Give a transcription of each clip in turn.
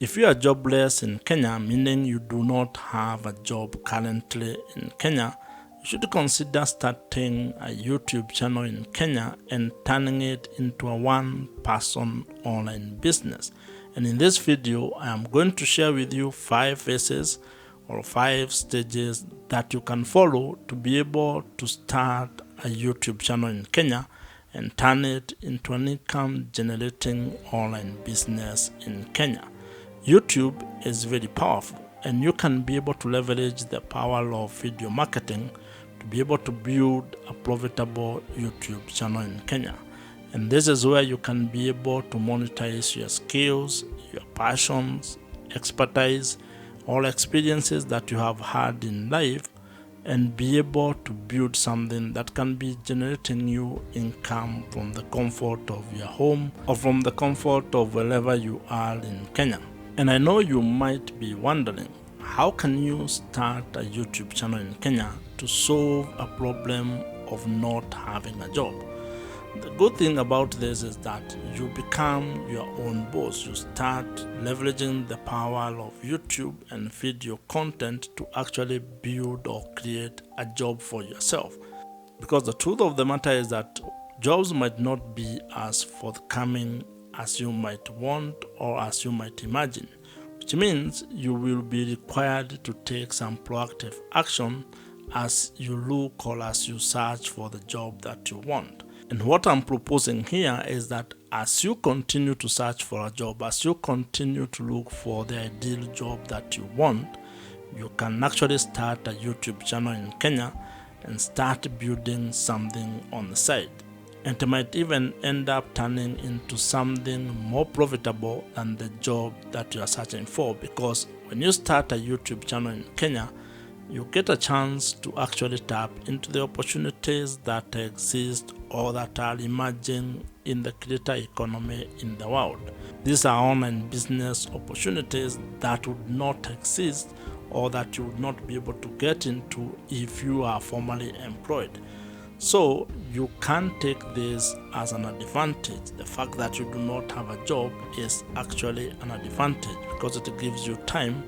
If you are jobless in Kenya, meaning you do not have a job currently in Kenya, you should consider starting a YouTube channel in Kenya and turning it into a one-person online business. And in this video, I am going to share with you 5 phases or 5 stages that you can follow to be able to start a YouTube channel in Kenya and turn it into an income-generating online business in Kenya. YouTube is very powerful, and you can be able to leverage the power of video marketing to be able to build a profitable YouTube channel in Kenya. And this is where you can be able to monetize your skills, your passions, expertise, all experiences that you have had in life, and be able to build something that can be generating you income from the comfort of your home or from the comfort of wherever you are in Kenya. And I know you might be wondering, how can you start a YouTube channel in Kenya to solve a problem of not having a job? The good thing about this is that you become your own boss. You start leveraging the power of YouTube and video content to actually build or create a job for yourself. Because the truth of the matter is that jobs might not be as forthcoming as you might want or as you might imagine, which means you will be required to take some proactive action as you look or as you search for the job that you want. And what I'm proposing here is that as you continue to search for a job, as you continue to look for the ideal job that you want, you can actually start a YouTube channel in Kenya and start building something on the side. And it might even end up turning into something more profitable than the job that you are searching for, because when you start a YouTube channel in Kenya, you get a chance to actually tap into the opportunities that exist or that are emerging in the creator economy in the world. These are online business opportunities that would not exist or that you would not be able to get into if you are formally employed. So you can take this as an advantage. The fact that you do not have a job is actually an advantage because it gives you time,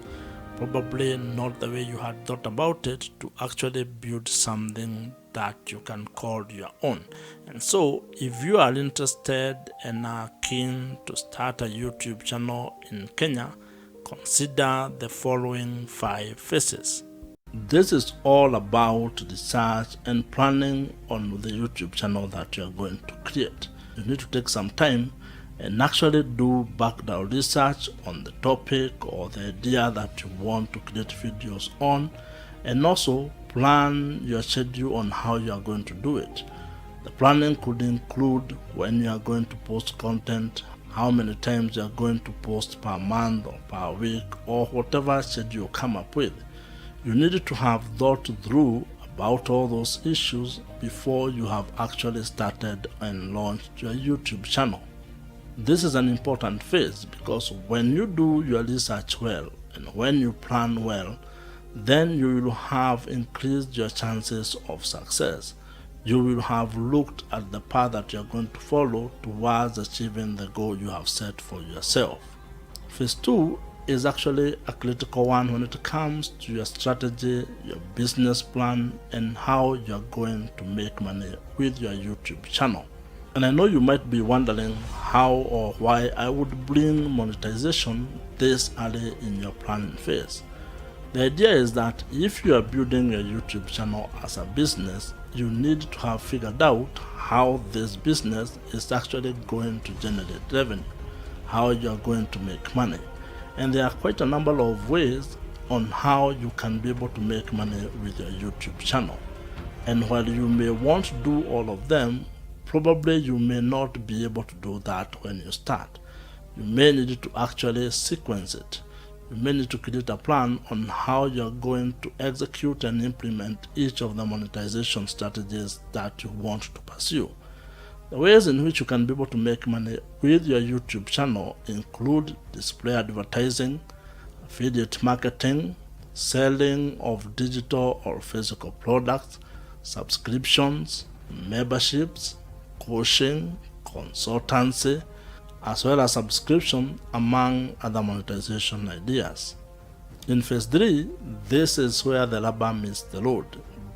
probably not the way you had thought about it, to actually build something that you can call your own. And so if you are interested and are keen to start a YouTube channel in Kenya, consider the following 5 phases. This is all about research and planning on the YouTube channel that you are going to create. You need to take some time and actually do background research on the topic or the idea that you want to create videos on, and also plan your schedule on how you are going to do it. The planning could include when you are going to post content, how many times you are going to post per month or per week, or whatever schedule you come up with. You need to have thought through about all those issues before you have actually started and launched your YouTube channel. This is an important phase because when you do your research well and when you plan well, then you will have increased your chances of success. You will have looked at the path that you are going to follow towards achieving the goal you have set for yourself. Phase 2 is actually a critical one when it comes to your strategy, your business plan, and how you're going to make money with your YouTube channel. And I know you might be wondering how or why I would bring monetization this early in your planning phase. The idea is that if you are building your YouTube channel as a business, you need to have figured out how this business is actually going to generate revenue, how you are going to make money. And there are quite a number of ways on how you can be able to make money with your YouTube channel. And while you may want to do all of them, probably you may not be able to do that when you start. You may need to actually sequence it. You may need to create a plan on how you're going to execute and implement each of the monetization strategies that you want to pursue. The ways in which you can be able to make money with your YouTube channel include display advertising, affiliate marketing, selling of digital or physical products, subscriptions, memberships, coaching, consultancy, as well as subscription, among other monetization ideas. In phase 3, this is where the rubber meets the road.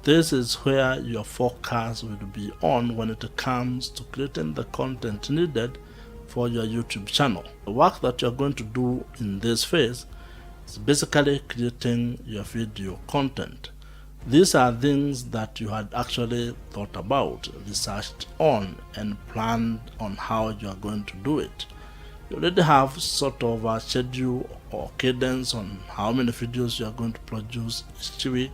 This is where your focus will be on when it comes to creating the content needed for your YouTube channel. The work that you're going to do in this phase is basically creating your video content. These are things that you had actually thought about, researched on, and planned on how you are going to do it. You already have sort of a schedule or cadence on how many videos you are going to produce each week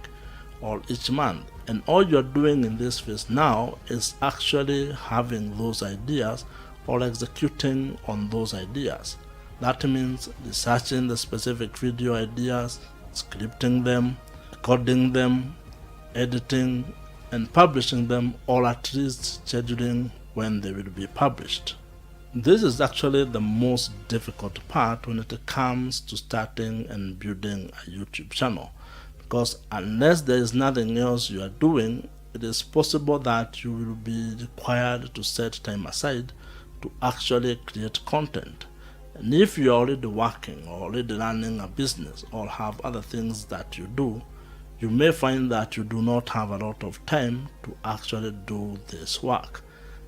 or each month. And all you're doing in this phase now is actually having those ideas or executing on those ideas. That means researching the specific video ideas, scripting them, recording them, editing, and publishing them, or at least scheduling when they will be published. This is actually the most difficult part when it comes to starting and building a YouTube channel, because unless there is nothing else you are doing, it is possible that you will be required to set time aside to actually create content. And if you are already working or already running a business or have other things that you do, you may find that you do not have a lot of time to actually do this work.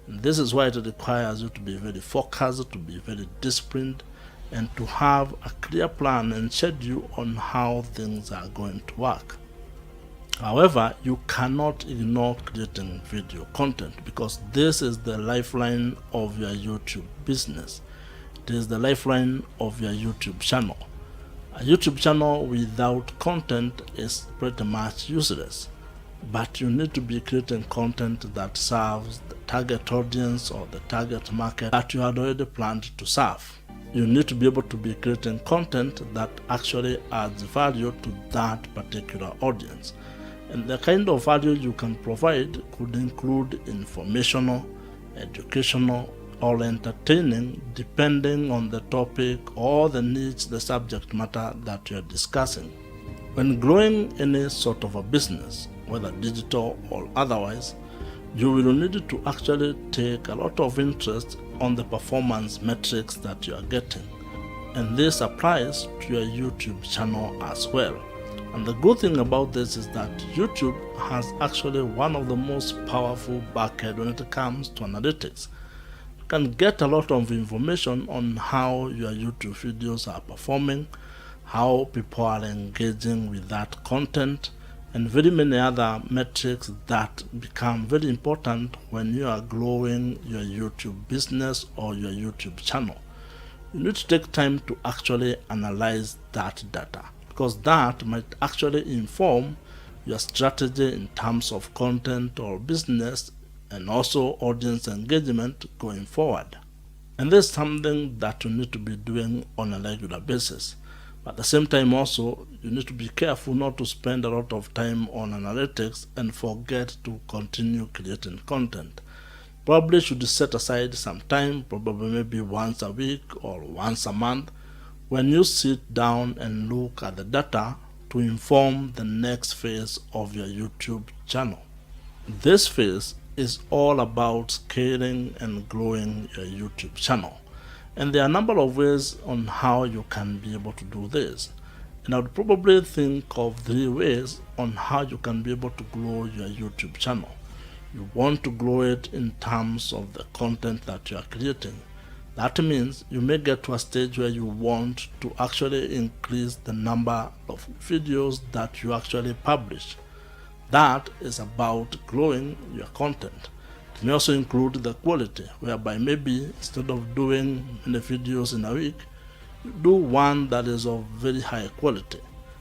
And this is why it requires you to be very focused, to be very disciplined, and to have a clear plan and schedule on how things are going to work. However, you cannot ignore creating video content, because this is the lifeline of your YouTube business. It is the lifeline of your YouTube channel. A YouTube channel without content is pretty much useless, but you need to be creating content that serves the target audience or the target market that you had already planned to serve. You need to be able to be creating content that actually adds value to that particular audience. And the kind of value you can provide could include informational, educational, or entertaining, depending on the topic or the niche, the subject matter that you are discussing. When growing any sort of a business, whether digital or otherwise, you will need to actually take a lot of interest on the performance metrics that you are getting. And this applies to your YouTube channel as well. And the good thing about this is that YouTube has actually one of the most powerful backend when it comes to analytics. You can get a lot of information on how your YouTube videos are performing, how people are engaging with that content, and very many other metrics that become very important when you are growing your YouTube business or your YouTube channel. You need to take time to actually analyze that data, because that might actually inform your strategy in terms of content or business, and also audience engagement going forward. And this is something that you need to be doing on a regular basis. But at the same time also, you need to be careful not to spend a lot of time on analytics and forget to continue creating content. Probably should set aside some time, probably maybe once a week or once a month, when you sit down and look at the data to inform the next phase of your YouTube channel. This phase is all about scaling and growing your YouTube channel. And there are a number of ways on how you can be able to do this. And I would probably think of 3 ways on how you can be able to grow your YouTube channel. You want to grow it in terms of the content that you are creating. That means you may get to a stage where you want to actually increase the number of videos that you actually publish. That is about growing your content. It may also include the quality, whereby maybe instead of doing many videos in a week, you do one that is of very high quality.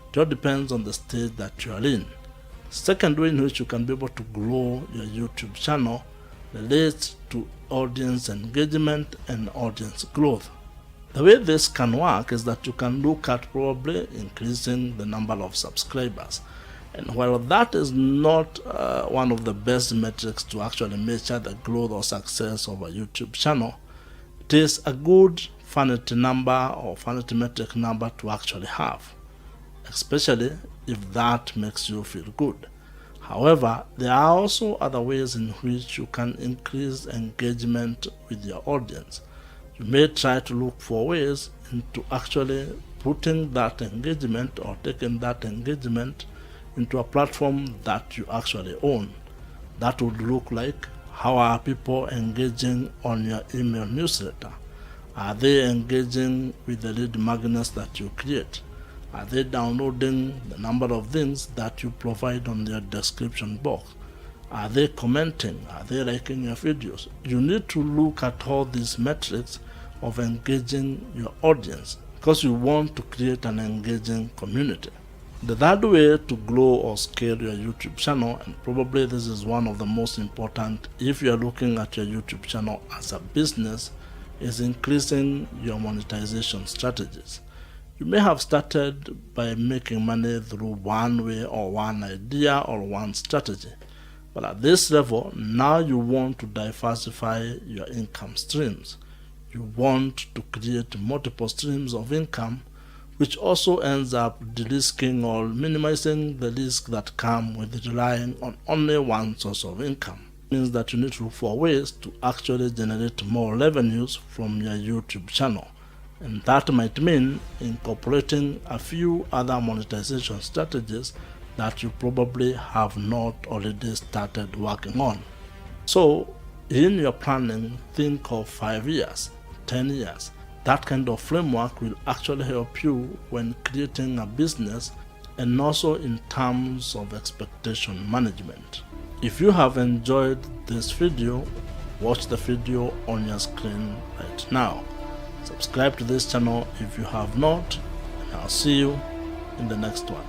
It all depends on the stage that you are in. Second way in which you can be able to grow your YouTube channel relates to audience engagement and audience growth. The way this can work is that you can look at probably increasing the number of subscribers. And while that is not one of the best metrics to actually measure the growth or success of a YouTube channel, it is a good vanity number or vanity metric number to actually have, especially if that makes you feel good. However, there are also other ways in which you can increase engagement with your audience. You may try to look for ways into actually putting that engagement or taking that engagement into a platform that you actually own. That would look like, how are people engaging on your email newsletter? Are they engaging with the lead magnets that you create? Are they downloading the number of things that you provide on their description box? Are they commenting? Are they liking your videos? You need to look at all these metrics of engaging your audience because you want to create an engaging community. The third way to grow or scale your YouTube channel, and probably this is one of the most important if you are looking at your YouTube channel as a business, is increasing your monetization strategies. You may have started by making money through one way or one idea or one strategy, but at this level, now you want to diversify your income streams. You want to create multiple streams of income, which also ends up de-risking or minimizing the risk that come with relying on only one source of income. It means that you need to look for ways to actually generate more revenues from your YouTube channel. And that might mean incorporating a few other monetization strategies that you probably have not already started working on. So in your planning, think of 5 years, 10 years. That kind of framework will actually help you when creating a business and also in terms of expectation management. If you have enjoyed this video, watch the video on your screen right now. Subscribe to this channel if you have not, and I'll see you in the next one.